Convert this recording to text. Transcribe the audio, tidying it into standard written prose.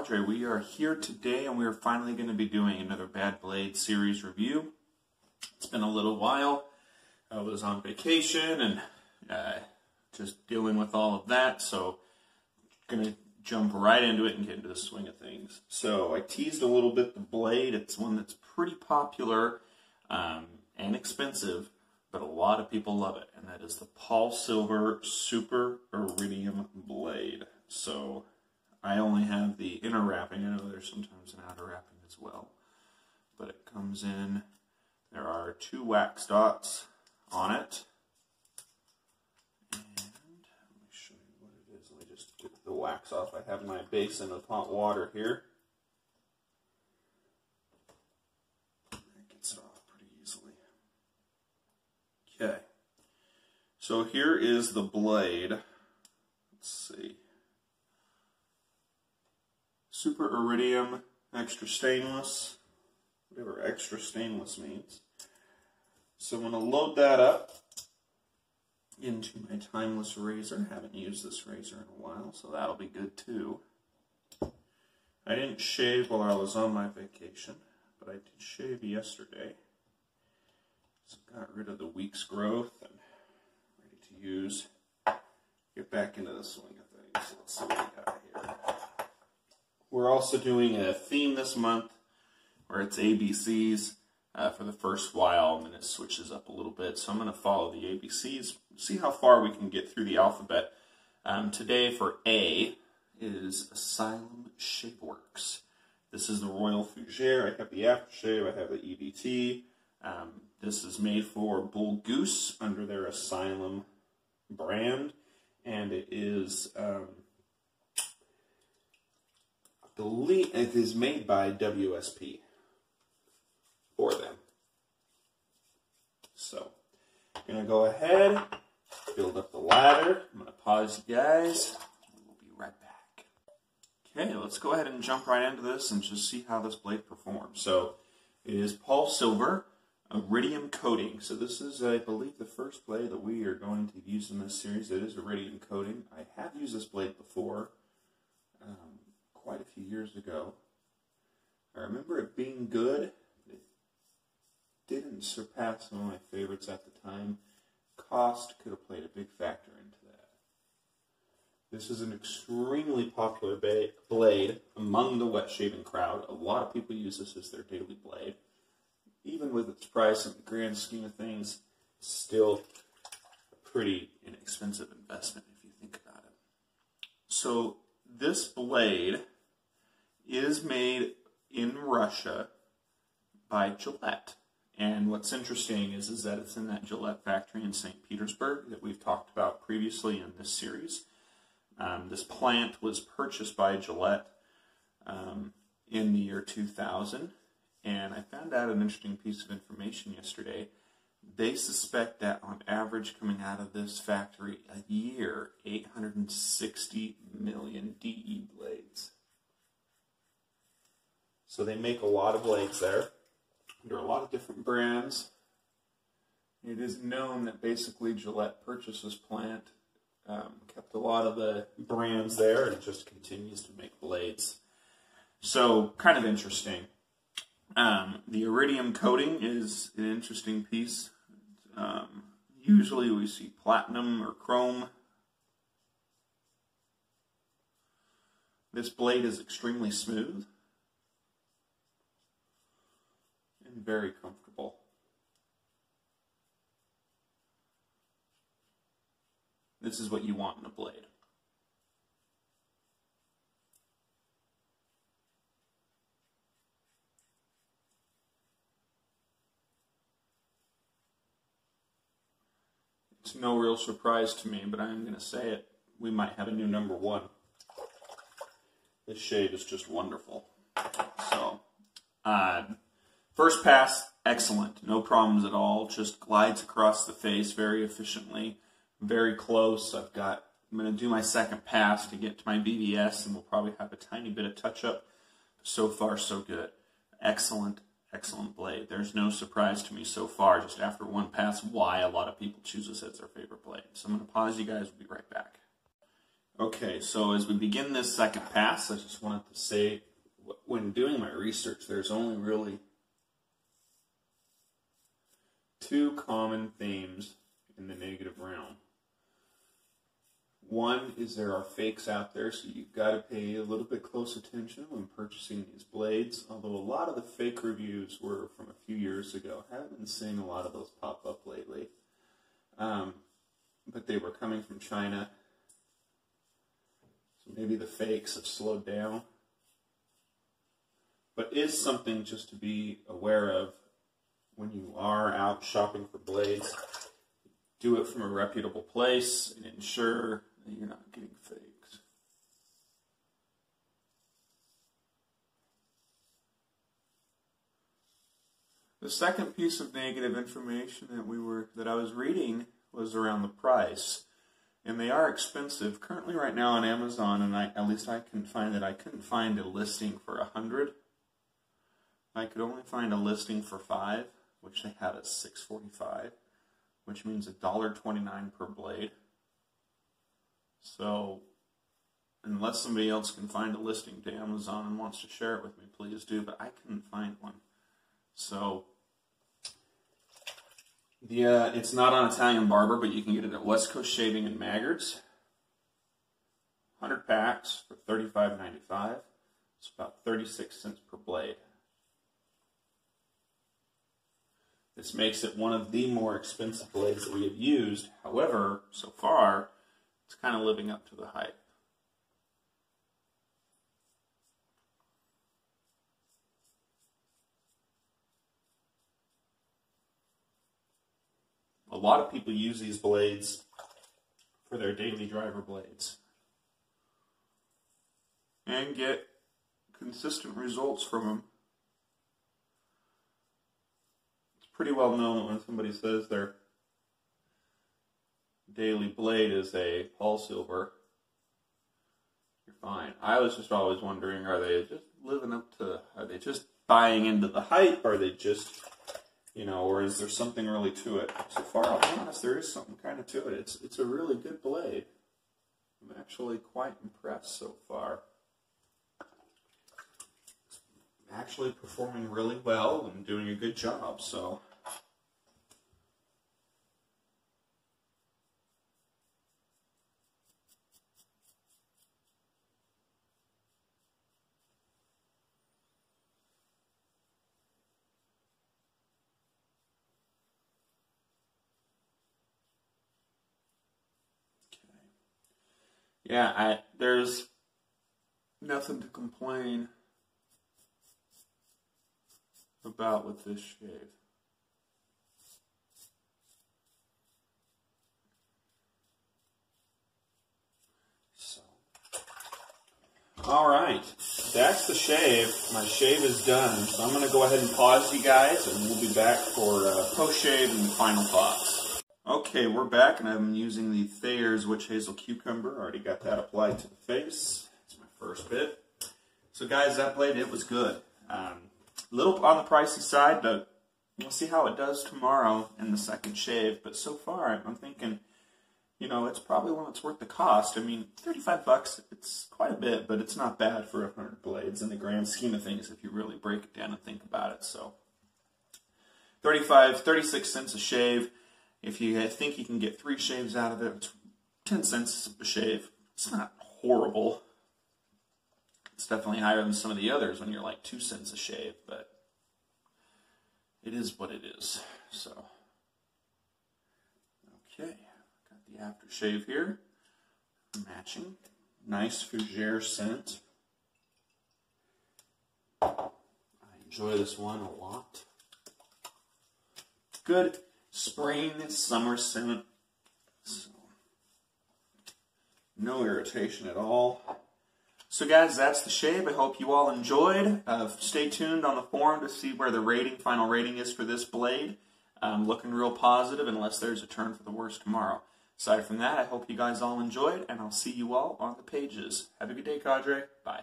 Padre. We are here today and we are finally going to be doing another Bad Blade series review. It's been a little while. I was on vacation and just dealing with all of that, so I'm going to jump right into it and get into the swing of things. So I teased a little bit the blade. It's one that's pretty popular and expensive, but a lot of people love it, and that is the Polsilver Super Iridium blade. So I only have the inner wrapping. I know there's sometimes an outer wrapping as well, but it comes in. There are 2 wax dots on it, and let me show you what it is. Let me just get the wax off. I have my basin of hot water here. That gets it off pretty easily. Okay, so here is the blade. Let's see. Super Iridium, extra stainless, whatever extra stainless means. So I'm going to load that up into my timeless razor. I haven't used this razor in a while, so that'll be good too. I didn't shave while I was on my vacation, but I did shave yesterday. So got rid of the week's growth and ready to use. Get back into the swing of things. Let's see what we got here. We're also doing a theme this month where it's ABCs for the first while, and then it switches up a little bit. So I'm going to follow the ABCs, see how far we can get through the alphabet. Today for A is Asylum Shapeworks. This is the Royal Fougere. I have the aftershave, I have the EDT. This is made for Bull Goose under their Asylum brand, and it is I believe it is made by WSP for them. So I'm going to go ahead, build up the ladder. I'm going to pause you guys, and we'll be right back. Okay, let's go ahead and jump right into this and just see how this blade performs. So it is Polsilver Iridium coating. So this is, I believe, the first blade that we are going to use in this series. It is Iridium coating. I have used this blade before. Quite a few years ago. I remember it being good, but it didn't surpass some of my favorites at the time. Cost could have played a big factor into that. This is an extremely popular blade among the wet shaving crowd. A lot of people use this as their daily blade. Even with its price in the grand scheme of things, it's still a pretty inexpensive investment if you think about it. So this blade is made in Russia by Gillette. And what's interesting is that it's in that Gillette factory in St. Petersburg that we've talked about previously in this series. This plant was purchased by Gillette in the year 2000. And I found out an interesting piece of information yesterday. They suspect that on average coming out of this factory a year, 860 million DE blades. So they make a lot of blades there, under a lot of different brands. It is known that basically Gillette purchased this plant, kept a lot of the brands there, and just continues to make blades. So, kind of interesting. The iridium coating is an interesting piece. Usually we see platinum or chrome. This blade is extremely smooth and very comfortable. This is what you want in a blade. It's no real surprise to me, but I'm going to say it. We might have a new #1. This shade is just wonderful. So, first pass, excellent. No problems at all. Just glides across the face very efficiently. Very close. I'm going to do my second pass to get to my BBS, and we'll probably have a tiny bit of touch-up. So far, so good. Excellent. Excellent blade. There's no surprise to me so far, just after one pass, why a lot of people choose this as their favorite blade. So I'm going to pause you guys. We'll be right back. Okay, so as we begin this second pass, I just wanted to say, when doing my research, there's only really two common themes in the negative realm. One is there are fakes out there, so you've got to pay a little bit close attention when purchasing these blades, although a lot of the fake reviews were from a few years ago. I haven't been seeing a lot of those pop up lately. But they were coming from China, so maybe the fakes have slowed down. But is something just to be aware of when you are out shopping for blades. Do it from a reputable place and ensure that you're not getting fakes. The second piece of negative information that I was reading was around the price. And they are expensive. Currently right now on Amazon, and at least I couldn't find it. I couldn't find a listing for $100. I could only find a listing for $5, which they had at $6.45, which means $1.29 per blade. So, unless somebody else can find a listing to Amazon and wants to share it with me, please do, but I couldn't find one. So, it's not on Italian Barber, but you can get it at West Coast Shaving and Maggards. 100 packs for $35.95. It's about 36 cents per blade. This makes it one of the more expensive blades that we have used. However, so far, it's kind of living up to the hype. A lot of people use these blades for their daily driver blades and get consistent results from them. It's pretty well known that when somebody says their daily blade is a Polsilver, you're fine. I was just always wondering, are they just living up to, are they just buying into the hype? Are they just, or is there something really to it? So far, I'll be honest, there is something kind of to it. It's a really good blade. I'm actually quite impressed so far. It's actually performing really well and doing a good job, so. Yeah, there's nothing to complain about with this shave. So, all right, that's the shave. My shave is done, so I'm going to go ahead and pause you guys, and we'll be back for post-shave and final thoughts. Okay, we're back, and I'm using the Thayer's Witch Hazel Cucumber. Already got that applied to the face. That's my first bit. So guys, that blade, it was good. A little on the pricey side, but we'll see how it does tomorrow in the second shave. But so far, I'm thinking, it's probably one that's worth the cost. I mean, $35, it's quite a bit, but it's not bad for 100 blades in the grand scheme of things if you really break it down and think about it. So, 36 cents a shave. If you think you can get 3 shaves out of it, it's 10 cents a shave. It's not horrible. It's definitely higher than some of the others when you're like 2 cents a shave, but it is what it is. So, okay, got the aftershave here, matching. Nice fougere scent. I enjoy this one a lot. Good spring, summer scent. So, no irritation at all. So guys, that's the shave. I hope you all enjoyed. Stay tuned on the forum to see where the final rating is for this blade. Looking real positive unless there's a turn for the worse tomorrow. Aside from that, I hope you guys all enjoyed, and I'll see you all on the pages. Have a good day, Cadre. Bye.